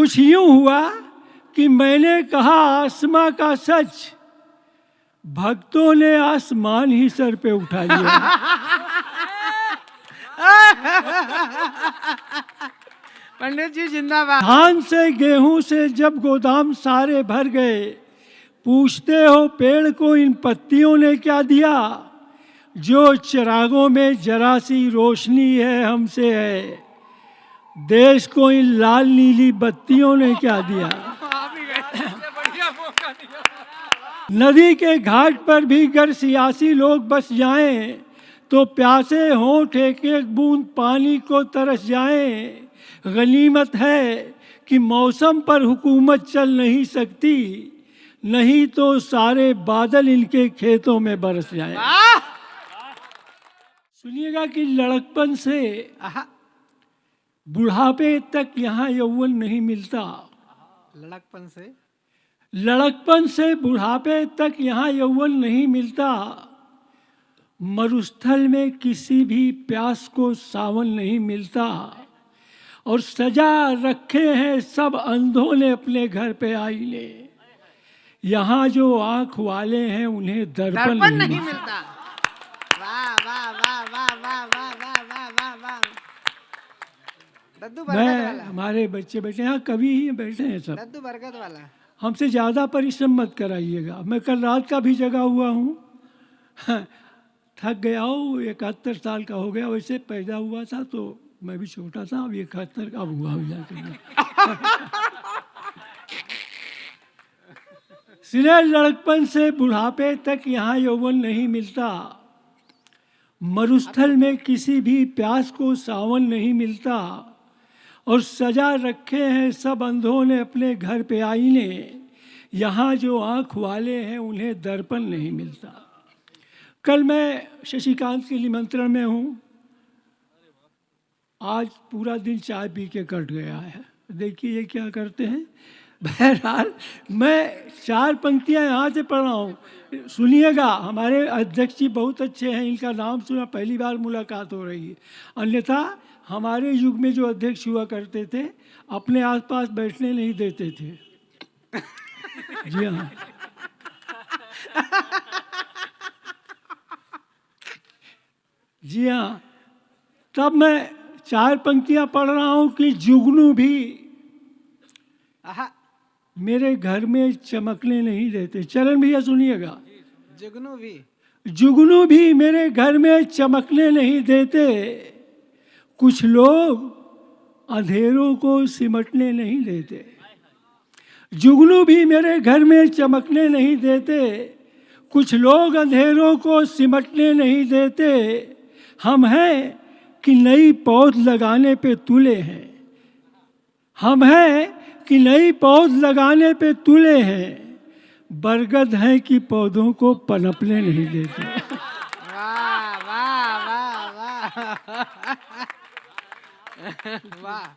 कुछ यूं हुआ कि मैंने कहा आसमां का सच, भक्तों ने आसमान ही सर पे उठा लिया। पंडित जी जिंदाबाद। धान से गेहूं से जब गोदाम सारे भर गए, पूछते हो पेड़ को इन पत्तियों ने क्या दिया? जो चिरागों में जरा सी रोशनी है हमसे है, देश को इन लाल नीली बत्तियों ने क्या दिया? नदी के घाट पर भी गर सियासी लोग बस जाएं, तो प्यासे होंठ एक एक बूंद पानी को तरस जाएं। गनीमत है कि मौसम पर हुकूमत चल नहीं सकती, नहीं तो सारे बादल इनके खेतों में बरस जाएं। सुनिएगा कि लड़कपन से बुढ़ापे तक यहाँ यौवन नहीं मिलता। लड़कपन से बुढ़ापे तक यहाँ यौवन नहीं मिलता। मरुस्थल में किसी भी प्यास को सावन नहीं मिलता। और सजा रखे हैं सब अंधों ने अपने घर पे आईने, यहाँ जो आंख वाले हैं उन्हें दर्पण नहीं मिलता। वाह वाह वाह वाह वाह वाह वाह वाह वाह वाह। दद्दू बरगद मैं वाला, हमारे बच्चे बैठे यहाँ, कवि ही बैठे हैं सब। दद्दू बरगद वाला। हमसे ज़्यादा परिश्रम मत कराइएगा। मैं कल रात का भी जगा हुआ हूँ। थक गया हूँ, 71 साल का हो गया। वैसे पैदा हुआ था तो मैं भी छोटा था, अब 71 का हुआ हो जाकर। सिरे लड़कपन से बुढ़ापे तक यहाँ यौवन नहीं मिलता। मरुस्थल में किसी भी प्यास को सावन नहीं मिलता। और सजा रखे हैं सब अंधों ने अपने घर पे आईने, यहाँ जो आँख वाले हैं उन्हें दर्पण नहीं मिलता। कल मैं शशिकांत के निमंत्रण में हूँ। आज पूरा दिन चाय पी के कट गया है। देखिए ये क्या करते हैं। बहरहाल मैं 4 पंक्तियाँ यहाँ से पढ़ रहा हूँ। सुनिएगा, हमारे अध्यक्ष जी बहुत अच्छे हैं, इनका नाम सुना, पहली बार मुलाकात हो रही है। अन्यथा हमारे युग में जो अध्यक्ष हुआ करते थे, अपने आसपास बैठने नहीं देते थे। जी हाँ, जी हाँ। तब मैं 4 पंक्तियाँ पढ़ रहा हूँ कि जुगनू भी मेरे घर में चमकने नहीं देते। चरण भैया सुनिएगा। जुगनू भी मेरे घर में चमकने नहीं देते, कुछ लोग अंधेरों को सिमटने नहीं देते। जुगनू भी मेरे घर में चमकने नहीं देते, कुछ लोग अंधेरों को सिमटने नहीं देते। हम हैं कि नई पौध लगाने पे तुले हैं, हम हैं कि नई पौध लगाने पे तुले हैं, बरगद है कि पौधों को पनपने नहीं देते। वाह वाह वाह वाह वाह।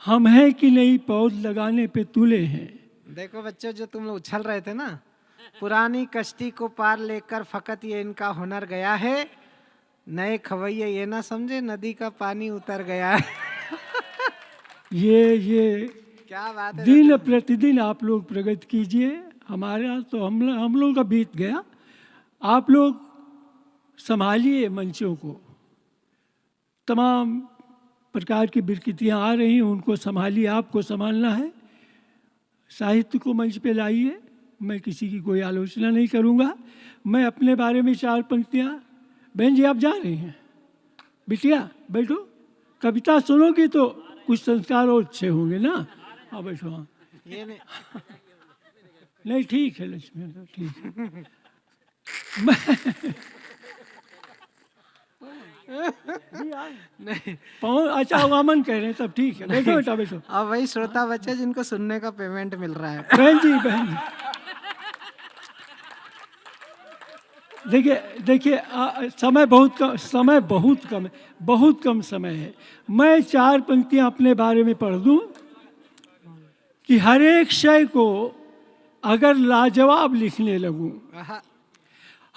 हम हैं कि नई पौध लगाने पे तुले हैं। देखो बच्चों, जो तुम लोग उछल रहे थे ना, पुरानी कश्ती को पार लेकर फकत ये इनका हुनर गया है। नए खवैये ये ना समझे नदी का पानी उतर गया है। ये क्या बात है। दिन प्रतिदिन आप लोग प्रगति कीजिए। हमारा तो हम लोग का बीत गया। आप लोग संभालिए मंचों को। तमाम प्रकार की विकृतियाँ आ रही हैं, उनको संभालिए। आपको संभालना है। साहित्य को मंच पे लाइए। मैं किसी की कोई आलोचना नहीं करूँगा। मैं अपने बारे में 4 पंक्तियाँ। बहन जी आप जा रही हैं, बिटिया बैठो। कविता सुनोगी तो कुछ संस्कार और अच्छे होंगे ना। हाँ बैठो। हाँ ये नहीं ठीक है लक्ष्मी, ठीक है। नहीं, अच्छा वामन कह रहे हैं, तब ठीक है। बैठो बेटा बैठो। अब वही श्रोता बच्चे जिनको सुनने का पेमेंट मिल रहा है। बहन जी देखिए समय बहुत कम है, बहुत कम समय है। मैं 4 पंक्तियां अपने बारे में पढ़ दूं कि हर एक शय को अगर लाजवाब लिखने लगूं,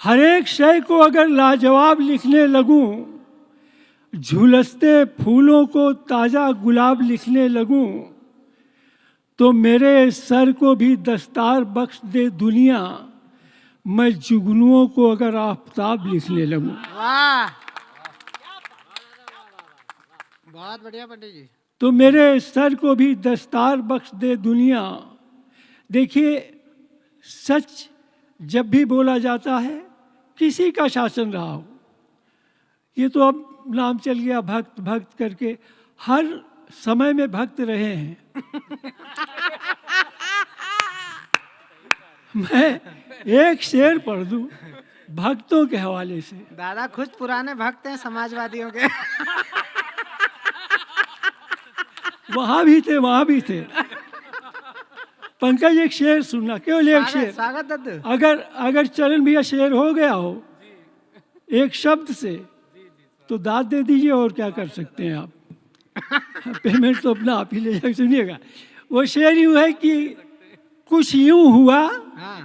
हर एक शय को अगर लाजवाब लिखने लगूं, झुलसते फूलों को ताज़ा गुलाब लिखने लगूं, तो मेरे सर को भी दस्तार बख्श दे दुनिया, मैं जुगनुओं को अगर आफताब लिखने लगूं। वाह, बहुत बढ़िया पंडित जी। तो मेरे सर को भी दस्तार बख्श दे दुनिया। देखिए, सच जब भी बोला जाता है, किसी का शासन रहा हो, ये तो अब नाम चल गया भक्त भक्त करके, हर समय में भक्त रहे हैं। मैं एक शेर पढ़ दूं भक्तों के हवाले से। दादा खुद पुराने भक्त हैं समाजवादियों के। वहां भी थे, वहां भी थे। पंकज, एक शेर सुनना, केवल एक शेर। स्वागत दद्दू। अगर चरण भैया शेर हो गया हो एक शब्द से, तो दाद दे दीजिए, और क्या कर सकते हैं आप। पेमेंट तो अपना आप ही ले जाकर। सुनिएगा, वो शेर यूं है कि कुछ यूं हुआ, हाँ,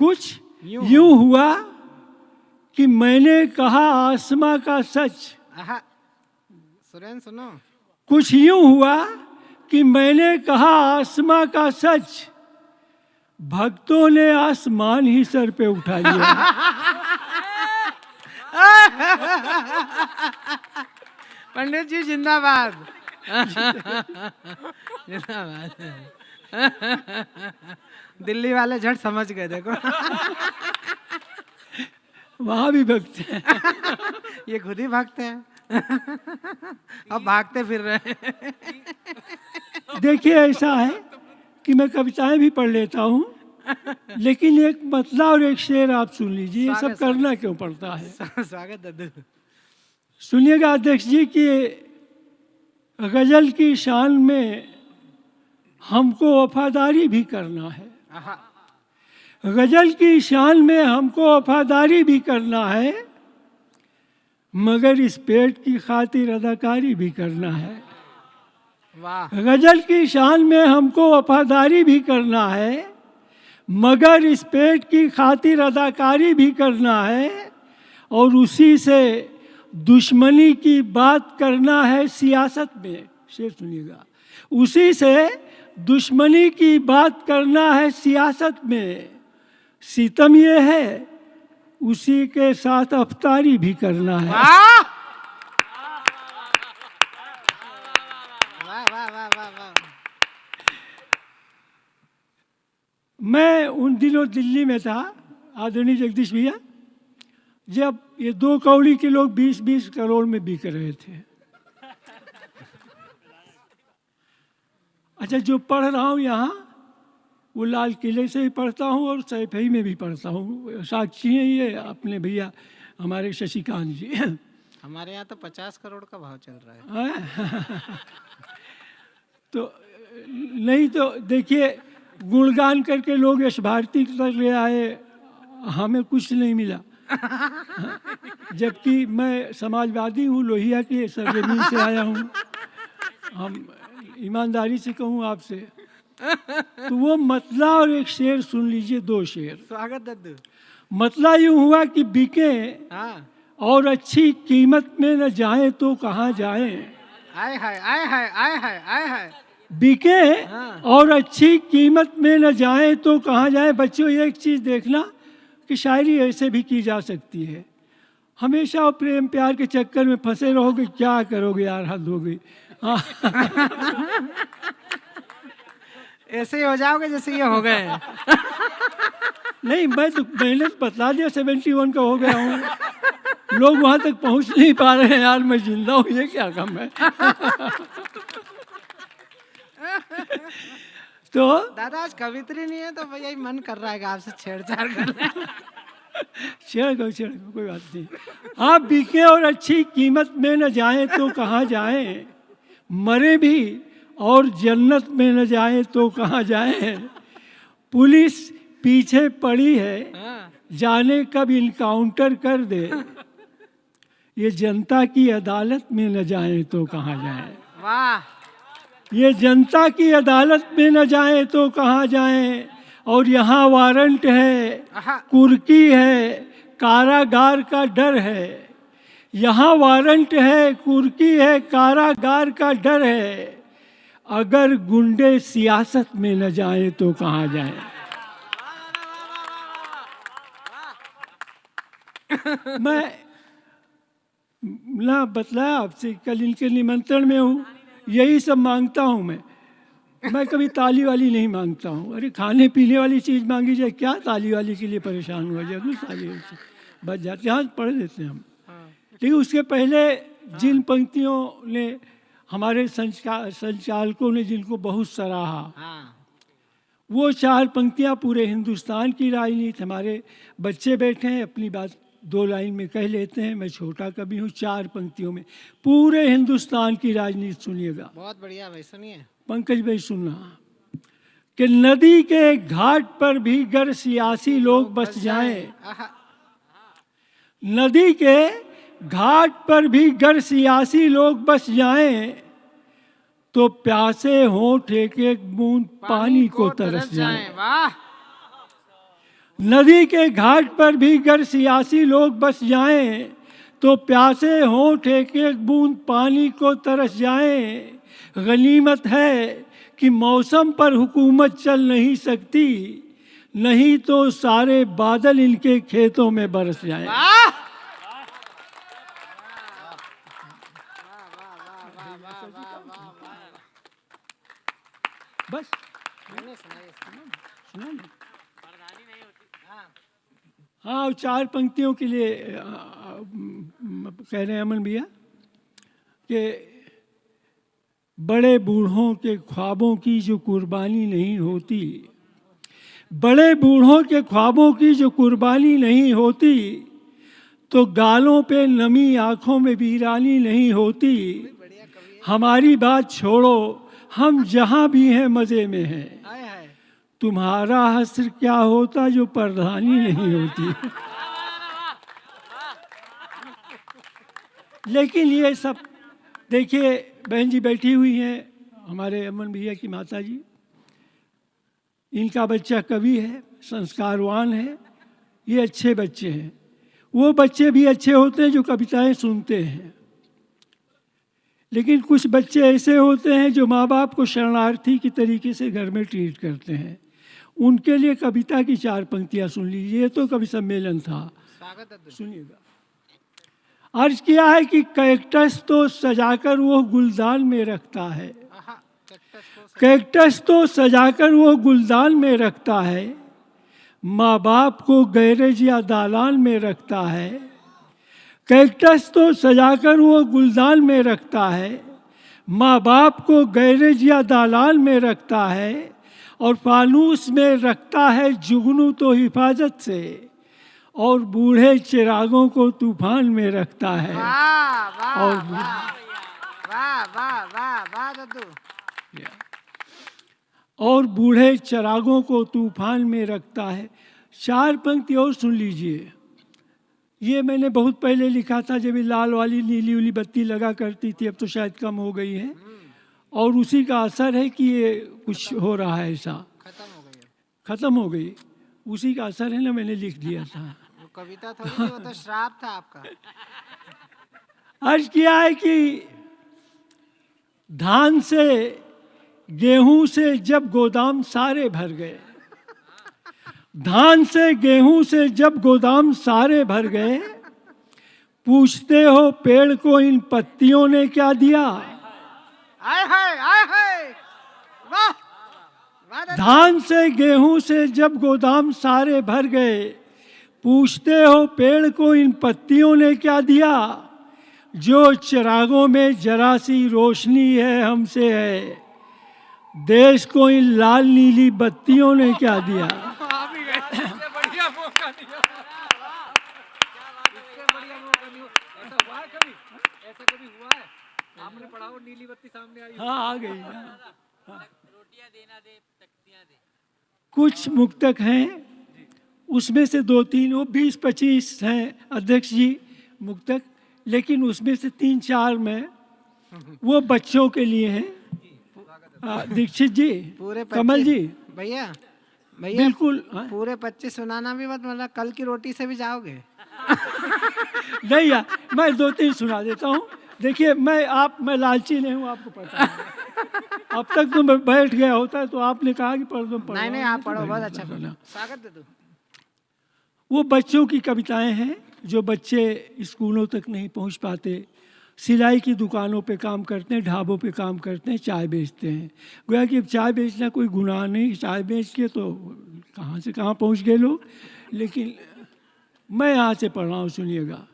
कुछ यूं हुआ कि मैंने कहा आसमां का सच। आहा, सुरेन सुनो। कुछ यूं हुआ कि मैंने कहा आसमां का सच, भक्तों ने आसमान ही सर पे उठा लिया। पंडित जी जिंदाबाद। जिंदाबाद। दिल्ली वाले झट समझ गए, देखो। वहां भी भक्त हैं। ये खुद ही भागते हैं। अब भागते फिर रहे हैं। देखिए, ऐसा है कि मैं कविताएं भी पढ़ लेता हूँ, लेकिन एक मतला और एक शेर आप सुन लीजिए। ये सब करना क्यों पड़ता है? स्वागत दद्दू। सुनिएगा अध्यक्ष जी कि गजल की शान में हमको वफादारी भी करना है। आहा, गजल की शान में हमको वफादारी भी करना है, मगर इस पेट की खातिर अदाकारी भी करना है। वाह, गजल की शान में हमको वफादारी भी करना है, मगर इस पेट की खातिर अदाकारी भी करना है, और उसी से दुश्मनी की बात करना है सियासत में। शेर सुनिएगा, उसी से दुश्मनी की बात करना है सियासत में। सितम ये है, उसी के साथ अफ्तारी भी करना है। वाह, वाह, वाह, वाह, वाह, वाह। मैं उन दिनों दिल्ली में था, आदरणीय जगदीश भैया, जब ये 2 कौड़ी के लोग 20-20 करोड़ में बिक रहे थे। अच्छा, जो पढ़ रहा हूँ यहाँ, वो लाल किले से भी पढ़ता हूँ और सैफई में भी पढ़ता हूँ। साक्षी हैं ये अपने भैया हमारे शशिकांत जी। हमारे यहाँ तो 50 करोड़ का भाव चल रहा है। तो नहीं तो देखिए, गुणगान करके लोग यश भारती तक ले आए, हमें कुछ नहीं मिला। जबकि मैं समाजवादी हूँ, लोहिया के सरजमीन से आया हूँ। हम ईमानदारी से कहूँ आपसे, तो वो मतला और एक शेर सुन लीजिए, 2 शेर। स्वागत दद्दू। मतला यूं हुआ कि बिके हाँ, और अच्छी कीमत में न जाए तो कहाँ जाए। आय हाय, आय हाय, आय हाय, आय हाय। बिके हाँ। और अच्छी कीमत में न जाए तो कहाँ जाए। बच्चों, एक चीज़ देखना कि शायरी ऐसे भी की जा सकती है। हमेशा वो प्रेम प्यार के चक्कर में फंसे रहोगे, क्या करोगे यार, हद हो गई। हाँ। ऐसे ही हो जाओगे जैसे ये हो गए। नहीं, मैंने बता दिया 71 का हो गया हूँ। लोग वहां तक पहुंच नहीं पा रहे हैं यार, मैं जिंदा हूँ, ये क्या कम है। तो दादा आज कवित्री नहीं है, तो भैया ही मन कर रहा है कि आपसे छेड़छाड़ कर ले। छेड़ गो, कोई बात नहीं। आप बिके और अच्छी कीमत में न जाए तो कहाँ जाए, मरे भी और जन्नत में न जाए तो कहाँ जाए। पुलिस पीछे पड़ी है, जाने कब इनकाउंटर कर दे, ये जनता की अदालत में न जाए तो कहाँ जाए। वाह, ये जनता की अदालत में न जाए तो कहाँ जाए। और यहाँ वारंट है, आहा, कुर्की है, कारागार का डर है। यहाँ वारंट है, कुर्की है, कारागार का डर है। अगर गुंडे सियासत में न जाए तो कहाँ जाए। मैं ना बतलाया आपसे, कल इनके निमंत्रण में हूँ, यही सब मांगता हूँ मैं कभी ताली वाली नहीं मांगता हूँ। अरे खाने पीने वाली चीज़ मांगी जाए, क्या ताली वाली के लिए परेशान हुआ जाए, तो ताली वाली से बच जाते, यहाँ पढ़ देते हैं हम। लेकिन उसके पहले जिन पंक्तियों ने हमारे संचालकों ने जिनको बहुत सराहा, वो 4 पंक्तियाँ पूरे हिंदुस्तान की राजनीति, हमारे बच्चे बैठे हैं, अपनी बात 2 लाइन में कह लेते हैं, मैं छोटा कवि हूँ, 4 पंक्तियों में पूरे हिंदुस्तान की राजनीति सुनिएगा। बहुत बढ़िया भाई, सुनिए। पंकज भाई सुनना कि नदी के घाट पर भी गर सियासी लोग बस जाएं, नदी के घाट पर भी गर सियासी लोग बस जाएं, तो प्यासे होंठ एक एक बूंद पानी को तरस जाएं। वाह। नदी के घाट पर भी गर सियासी लोग बस जाएं, तो प्यासे होंठ एक एक बूंद पानी को तरस जाएं। गनीमत है कि मौसम पर हुकूमत चल नहीं सकती, नहीं तो सारे बादल इनके खेतों में बरस जाएं। बस सुना ना। हाँ, 4 पंक्तियों के लिए कह रहे हैं अमन भैया कि बड़े बूढ़ों के ख्वाबों की जो कुर्बानी नहीं होती, बड़े बूढ़ों के ख्वाबों की जो कुर्बानी नहीं होती, तो गालों पे नमी आंखों में वीरानी नहीं होती। हमारी बात छोड़ो, हम जहां भी हैं मजे में हैं, तुम्हारा हस्र क्या होता जो प्रधानी नहीं होती। लेकिन ये सब देखिए, बहन जी बैठी हुई हैं, हमारे अमन भैया की माता जी, इनका बच्चा कवि है, संस्कारवान है, ये अच्छे बच्चे हैं। वो बच्चे भी अच्छे होते हैं जो कविताएं सुनते हैं, लेकिन कुछ बच्चे ऐसे होते हैं जो माँ बाप को शरणार्थी की तरीके से घर में ट्रीट करते हैं। उनके लिए कविता की 4 पंक्तियां सुन लीजिए। तो कवि सम्मेलन था, सुनिएगा। अर्ज किया है कि कैक्टस तो सजाकर वो गुलदान में रखता है, कैक्टस तो सजाकर वो गुलदान में रखता है, माँ बाप को गैरेज या दालान में रखता है। कैक्टस तो सजाकर वो गुलदान में रखता है, माँ बाप को गैरेज या दालान में रखता है, और फानूस में रखता है जुगनू तो हिफाजत से, और बूढ़े चिरागों को तूफान में रखता है। और और बूढ़े चिरागों को तूफान में रखता है। 4 पंक्ति और सुन लीजिए। ये मैंने बहुत पहले लिखा था, जब ये लाल वाली नीली वाली बत्ती लगा करती थी, अब तो शायद कम हो गई है, और उसी का असर है कि ये कुछ हो रहा है, ऐसा खत्म हो गई, उसी का असर है ना, मैंने लिख दिया था। कविता थोड़ी थी, वो तो श्राप था आपका। अर्ज किया है कि धान से गेहूं से जब गोदाम सारे भर गए, धान से गेहूं से जब गोदाम सारे भर गए, पूछते हो पेड़ को इन पत्तियों ने क्या दिया। आय हाय, आय हाय, वाह। धान से गेहूं से जब गोदाम सारे भर गए, पूछते हो पेड़ को इन पत्तियों ने क्या दिया। जो चिरागों में जरा सी रोशनी है हमसे है, देश को इन लाल नीली बत्तियों ने क्या दिया। हाँ, आ गई। कुछ मुक्तक हैं, उसमें से 2-3, वो 20-25 हैं अध्यक्ष जी मुक्तक, लेकिन उसमें से 3-4 में वो बच्चों के लिए हैं। दीक्षित जी, कमल जी, भैया बिल्कुल पूरे 25 सुनाना भी मत, मतलब कल की रोटी से भी जाओगे। नहीं यार, मैं 2-3 सुना देता हूँ। देखिए, मैं लालची नहीं हूँ, आपको पता है। अब तक तो मैं बैठ गया होता, तो आपने कहा कि पढ़ दो, नहीं नहीं, आप पढ़ो, बहुत अच्छा पढ़ो। स्वागत दे दो। वो बच्चों की कविताएं हैं जो बच्चे स्कूलों तक नहीं पहुंच पाते, सिलाई की दुकानों पे काम करते हैं, ढाबों पे काम करते हैं, चाय बेचते हैं। गोया कि अब चाय बेचना कोई गुनाह नहीं, चाय बेच के तो कहाँ से कहाँ पहुंच गए लोग। लेकिन मैं यहाँ से पढ़ रहा हूँ, सुनिएगा।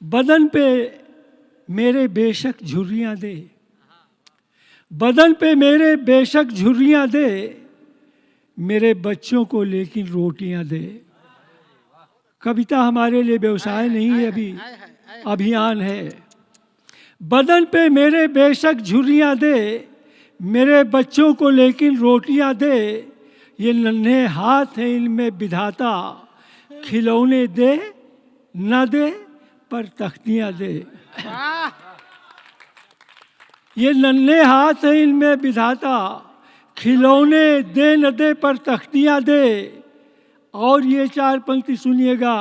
बदन पे मेरे बेशक झुर्रियाँ दे, बदन पे मेरे बेशक झुर्रियाँ दे, मेरे बच्चों को लेकिन रोटियाँ दे। कविता हमारे लिए व्यवसाय नहीं है, अभी अभियान है। बदन पे मेरे बेशक झुर्रियाँ दे, मेरे बच्चों को लेकिन रोटियाँ दे, ये नन्हे हाथ हैं इनमें विधाता, खिलौने दे न दे पर तख्तियाँ दे। ये नन्हे हाथ हैं इनमें विधाता, खिलौने दे न दे पर तख्तियाँ दे। और ये 4 पंक्ति सुनिएगा,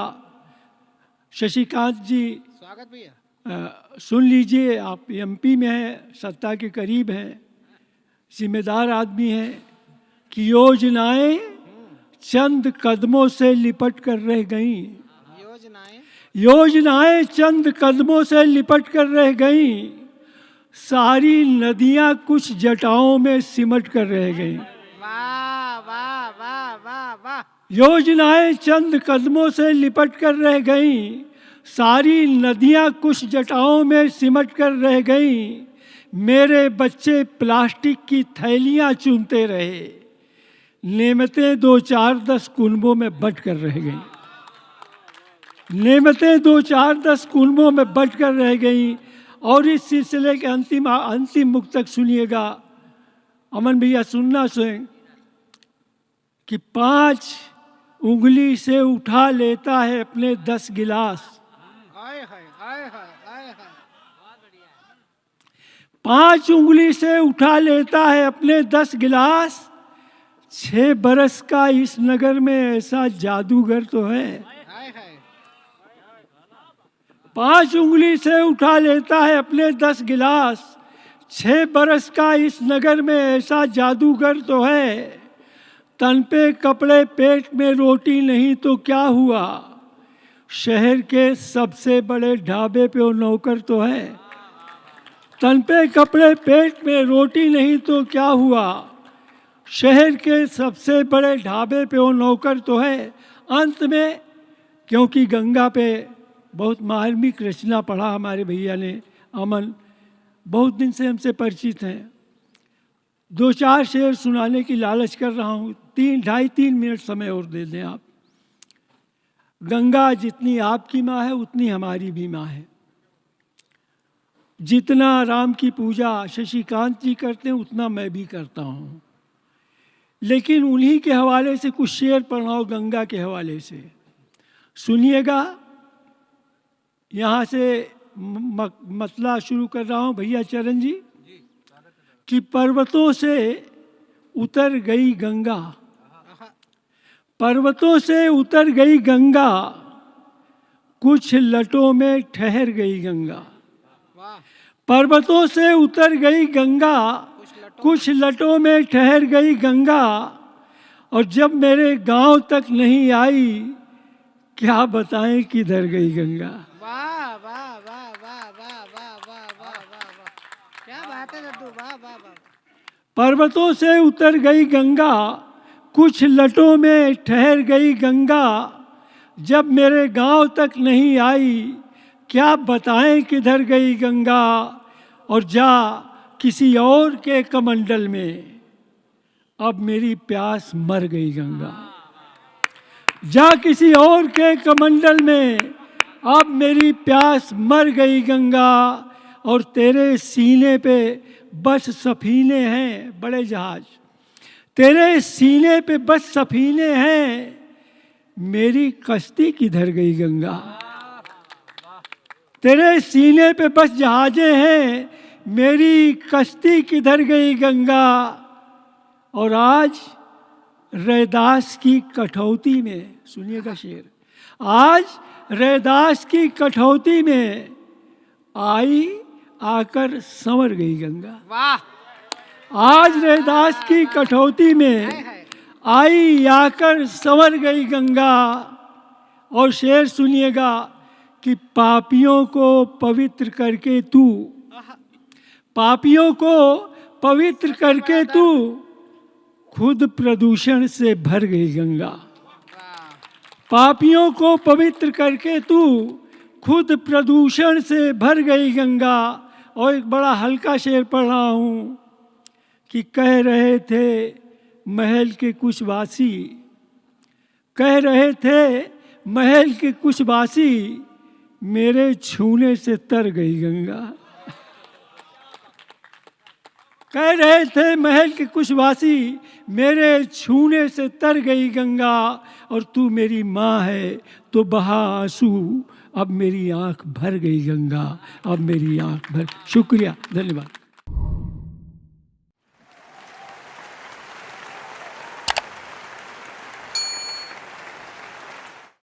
शशिकांत जी, स्वागत भैया। सुन लीजिए। आप एमपी में हैं, सत्ता के करीब हैं, जिम्मेदार आदमी हैं कि योजनाएं चंद कदमों से लिपट कर रह गईं, योजनाएं चंद कदमों से लिपट कर रह गईं, सारी नदियां कुछ जटाओं में सिमट कर रह गईं। वाह वाह वाह वाह वाह। योजनाएं चंद कदमों से लिपट कर रह गईं, सारी नदियां कुछ जटाओं में सिमट कर रह गईं, मेरे बच्चे प्लास्टिक की थैलियां चुनते रहे, नेमतें 2 4 10 कुनबों में बट कर रह गईं, नेमतें 2 4 10 कुनबों में बट कर रह गईं। और इस सिलसिले के अंतिम मुक्तक सुनिएगा, अमन भैया सुनना स्वयं, कि 5 उंगली से उठा लेता है अपने 10 गिलास, 5 उंगली से उठा लेता है अपने 10 गिलास, 6 बरस का इस नगर में ऐसा जादूगर तो है। 5 उंगली से उठा लेता है अपने 10 गिलास, 6 बरस का इस नगर में ऐसा जादूगर तो है। तन पे कपड़े पेट में रोटी नहीं तो क्या हुआ, शहर के सबसे बड़े ढाबे पे वो नौकर तो है। तन पे कपड़े पेट में रोटी नहीं तो क्या हुआ, शहर के सबसे बड़े ढाबे पे वो नौकर तो है। अंत में, क्योंकि गंगा पे बहुत मार्मिक रचना पढ़ा हमारे भैया ने, अमन बहुत दिन से हमसे परिचित हैं, 2 4 शेर सुनाने की लालच कर रहा हूँ। 2.5-3 मिनट समय और दे दें आप। गंगा जितनी आपकी माँ है उतनी हमारी भी माँ है। जितना राम की पूजा शशिकांत जी करते हैं उतना मैं भी करता हूँ, लेकिन उन्हीं के हवाले से कुछ शेर पढ़ाओ, गंगा के हवाले से सुनिएगा। यहाँ से मतला शुरू कर रहा हूँ भैया चरण जी, कि पर्वतों से उतर गई गंगा, पर्वतों से उतर गई गंगा, कुछ लटों में ठहर गई गंगा। पर्वतों से उतर गई गंगा, कुछ लटों में ठहर गई गंगा, और जब मेरे गांव तक नहीं आई, क्या बताएं किधर गई गंगा। वाह वाह वाह वाह वाह वाह वाह वाह वाह, क्या बात है दद्दू, वाह वाह वाह। पर्वतों से उतर गई गंगा, कुछ लटों में ठहर गई गंगा, जब मेरे गांव तक नहीं आई, क्या बताएं किधर गई गंगा। और जा किसी और के कमंडल में, अब मेरी प्यास मर गई गंगा। जा किसी और के कमंडल में, अब मेरी प्यास मर गई गंगा। और तेरे सीने पे बस सफीने हैं बड़े जहाज, तेरे सीने पे बस सफीने हैं, मेरी कश्ती किधर गई गंगा। तेरे सीने पे बस जहाजें हैं, मेरी कश्ती किधर गई गंगा। और आज रैदास की कठौती में, सुनिएगा शेर, आज रैदास की कठौती में आई आकर संवर गई गंगा। वाह। आज रैदास की कठौती में आई आकर संवर गई गंगा। और शेर सुनिएगा कि पापियों को पवित्र करके तू, पापियों को पवित्र करके तू खुद प्रदूषण से भर गई गंगा। पापियों को पवित्र करके तू खुद प्रदूषण से भर गई गंगा। और एक बड़ा हल्का शेर पढ़ रहा हूँ कि कह रहे थे महल के कुछ वासी, कह रहे थे महल के कुछ वासी, मेरे छूने से तर गई गंगा। कह रहे थे महल के कुछ वासी, मेरे छूने से तर गई गंगा। और तू मेरी माँ है तो बहा आंसू, अब मेरी आंख भर गई गंगा, अब मेरी आंख भर। शुक्रिया, धन्यवाद।